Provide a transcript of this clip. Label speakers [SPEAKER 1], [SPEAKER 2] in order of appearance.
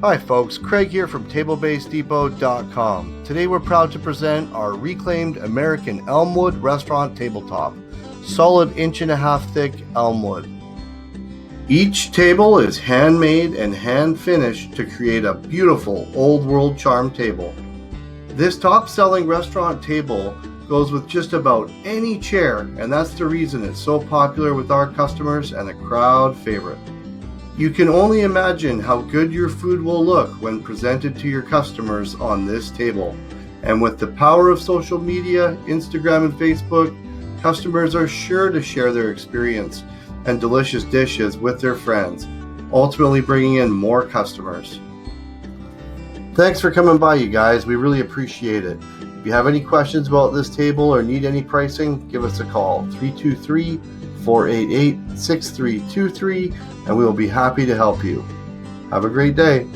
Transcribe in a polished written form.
[SPEAKER 1] Hi folks, Craig here from TableBasedDepot.com. Today we're proud to present our reclaimed American Elmwood restaurant tabletop. Solid 1.5 inch thick elmwood. Each table is handmade and hand finished to create a beautiful old world charm table. This top selling restaurant table goes with just about any chair, and that's the reason it's so popular with our customers and a crowd favorite. You can only imagine how good your food will look when presented to your customers on this table. And with the power of social media, Instagram and Facebook, customers are sure to share their experience and delicious dishes with their friends, ultimately bringing in more customers. Thanks for coming by, you guys. We really appreciate it. If you have any questions about this table or need any pricing, give us a call, 323-488-6323, and we will be happy to help you. Have a great day.